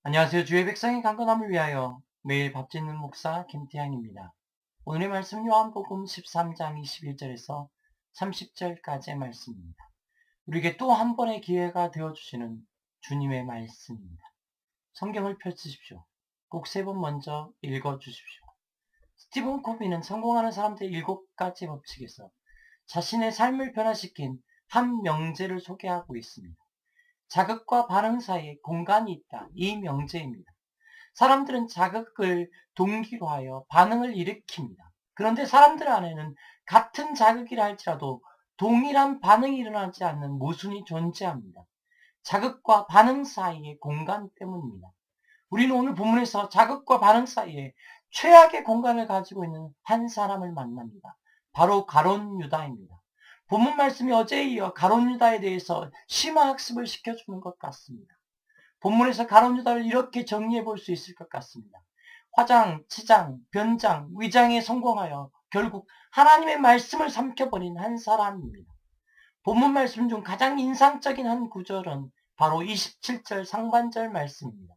안녕하세요. 주의 백성의 강건함을 위하여 매일 밥 짓는 목사 김태양입니다. 오늘의 말씀 요한복음 13장 21절에서 30절까지의 말씀입니다. 우리에게 또 한 번의 기회가 되어주시는 주님의 말씀입니다. 성경을 펼치십시오. 꼭 세 번 먼저 읽어주십시오. 스티븐 코비는 성공하는 사람들의 7가지 법칙에서 자신의 삶을 변화시킨 한 명제를 소개하고 있습니다. 자극과 반응 사이에 공간이 있다. 이 명제입니다. 사람들은 자극을 동기로 하여 반응을 일으킵니다. 그런데 사람들 안에는 같은 자극이라 할지라도 동일한 반응이 일어나지 않는 모순이 존재합니다. 자극과 반응 사이의 공간 때문입니다. 우리는 오늘 본문에서 자극과 반응 사이에 최악의 공간을 가지고 있는 한 사람을 만납니다. 바로 가룟 유다입니다. 본문 말씀이 어제에 이어 가룟 유다에 대해서 심화학습을 시켜주는 것 같습니다. 본문에서 가룟 유다를 이렇게 정리해 볼 수 있을 것 같습니다. 화장, 치장, 변장, 위장에 성공하여 결국 하나님의 말씀을 삼켜버린 한 사람입니다. 본문 말씀 중 가장 인상적인 한 구절은 바로 27절 상반절 말씀입니다.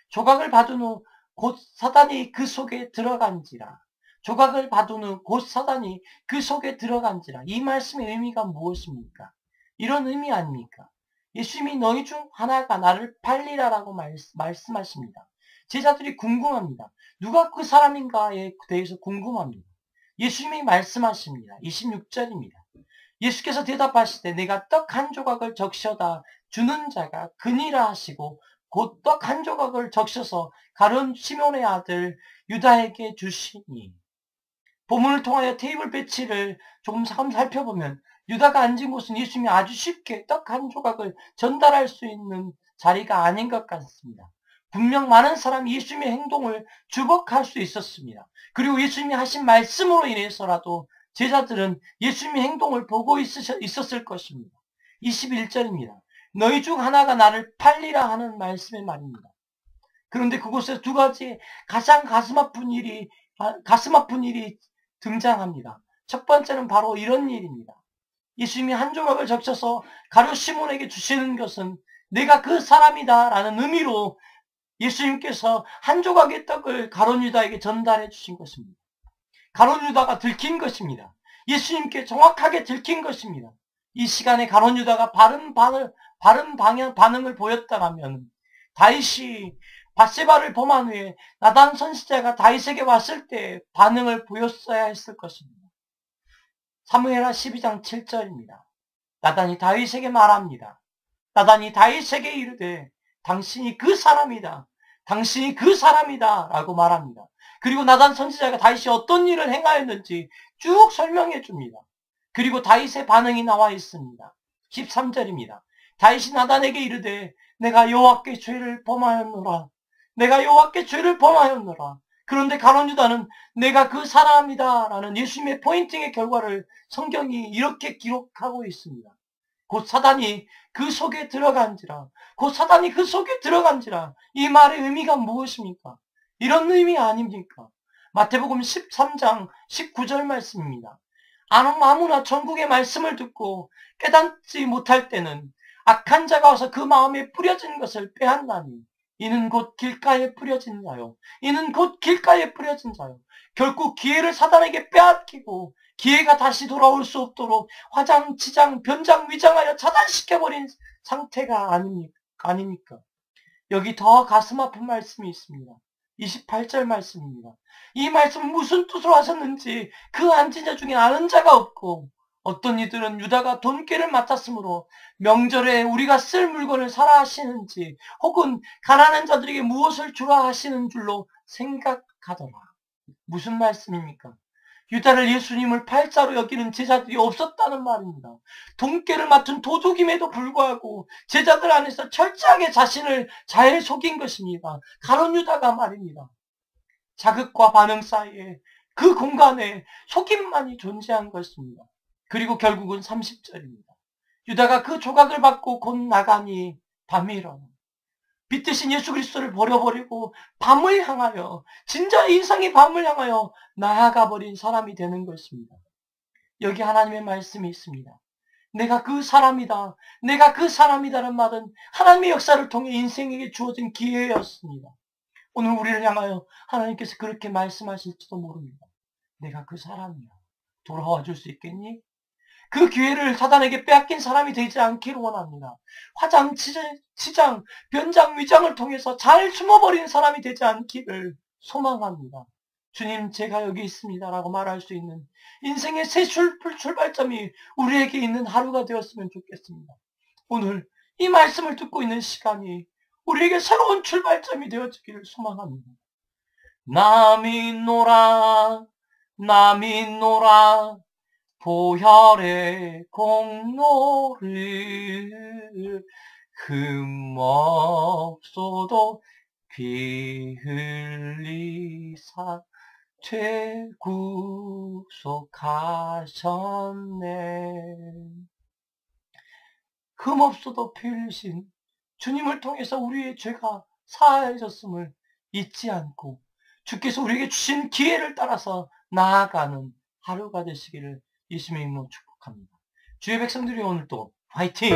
조각을 받은 후 곧 사단이 그 속에 들어간지라. 조각을 받은 후 곧 사단이 그 속에 들어간지라. 이 말씀의 의미가 무엇입니까? 이런 의미 아닙니까? 예수님이 너희 중 하나가 나를 팔리라라고 말씀하십니다. 제자들이 궁금합니다. 누가 그 사람인가에 대해서 궁금합니다. 예수님이 말씀하십니다. 26절입니다. 예수께서 대답하시되 내가 떡 한 조각을 적셔다 주는 자가 그니라 하시고 곧 떡 한 조각을 적셔서 가룟 시몬의 아들 유다에게 주시니. 본문을 통하여 테이블 배치를 조금 살펴보면 유다가 앉은 곳은 예수님이 아주 쉽게 떡 한 조각을 전달할 수 있는 자리가 아닌 것 같습니다. 분명 많은 사람이 예수님의 행동을 주목할 수 있었습니다. 그리고 예수님이 하신 말씀으로 인해서라도 제자들은 예수님의 행동을 보고 있었을 것입니다. 21절입니다. 너희 중 하나가 나를 팔리라 하는 말씀의 말입니다. 그런데 그곳에 두 가지 가장 가슴 아픈 일이 등장합니다. 첫 번째는 바로 이런 일입니다. 예수님이 한 조각을 적셔서 가룟 시몬에게 주시는 것은 내가 그 사람이다 라는 의미로 예수님께서 한 조각의 떡을 가룟 유다에게 전달해 주신 것입니다. 가룟 유다가 들킨 것입니다. 예수님께 정확하게 들킨 것입니다. 이 시간에 가룟 유다가 바른 반응을 보였다면 다윗이 밧세바를 범한 후에 나단 선지자가 다윗에게 왔을 때 반응을 보였어야 했을 것입니다. 사무엘하 12장 7절입니다. 나단이 다윗에게 말합니다. 나단이 다윗에게 이르되 당신이 그 사람이다. 당신이 그 사람이다 라고 말합니다. 그리고 나단 선지자가 다윗이 어떤 일을 행하였는지 쭉 설명해 줍니다. 그리고 다윗의 반응이 나와 있습니다. 13절입니다. 다윗이 나단에게 이르되 내가 여호와께 죄를 범하였노라. 내가 여호와께 죄를 범하였노라. 그런데 가룟 유다는 내가 그 사람이다 라는 예수님의 포인팅의 결과를 성경이 이렇게 기록하고 있습니다. 곧 사단이 그 속에 들어간지라. 곧 사단이 그 속에 들어간지라. 이 말의 의미가 무엇입니까? 이런 의미 아닙니까? 마태복음 13장 19절 말씀입니다. 아무나 전국의 말씀을 듣고 깨닫지 못할 때는 악한 자가 와서 그 마음에 뿌려진 것을 빼앗나니 이는 곧 길가에 뿌려진 자요. 이는 곧 길가에 뿌려진 자요. 결국 기회를 사단에게 빼앗기고 기회가 다시 돌아올 수 없도록 화장, 치장, 변장, 위장하여 차단시켜버린 상태가 아닙니까? 여기 더 가슴 아픈 말씀이 있습니다. 28절 말씀입니다. 이 말씀은 무슨 뜻으로 하셨는지 그 앉은 자 중에 아는 자가 없고 어떤 이들은 유다가 돈꾀를 맡았으므로 명절에 우리가 쓸 물건을 사라 하시는지 혹은 가난한 자들에게 무엇을 주라 하시는 줄로 생각하더라. 무슨 말씀입니까? 유다를 예수님을 팔자로 여기는 제자들이 없었다는 말입니다. 돈꾀를 맡은 도둑임에도 불구하고 제자들 안에서 철저하게 자신을 잘 속인 것입니다. 가룟 유다가 말입니다. 자극과 반응 사이에 그 공간에 속임만이 존재한 것입니다. 그리고 결국은 30절입니다. 유다가 그 조각을 받고 곧 나가니 밤이라. 빛 대신 예수 그리스도를 버려버리고 밤을 향하여 진짜 이상의 밤을 향하여 나아가 버린 사람이 되는 것입니다. 여기 하나님의 말씀이 있습니다. 내가 그 사람이다. 내가 그 사람이다는 말은 하나님의 역사를 통해 인생에게 주어진 기회였습니다. 오늘 우리를 향하여 하나님께서 그렇게 말씀하실지도 모릅니다. 내가 그 사람이야. 돌아와 줄 수 있겠니? 그 기회를 사단에게 빼앗긴 사람이 되지 않기를 원합니다. 화장, 치장, 변장, 위장을 통해서 잘 숨어버린 사람이 되지 않기를 소망합니다. 주님, 제가 여기 있습니다 라고 말할 수 있는 인생의 새 출발점이 우리에게 있는 하루가 되었으면 좋겠습니다. 오늘 이 말씀을 듣고 있는 시간이 우리에게 새로운 출발점이 되어지기를 소망합니다. 남이 노라 보혈의 공로를 흠없어도 피 흘리사 죄 구속하셨네. 흠없어도 피 흘리신 주님을 통해서 우리의 죄가 사해졌음을 잊지 않고 주께서 우리에게 주신 기회를 따라서 나아가는 하루가 되시기를 예수님의 이름으로 축복합니다. 주의 백성들이 오늘도 화이팅!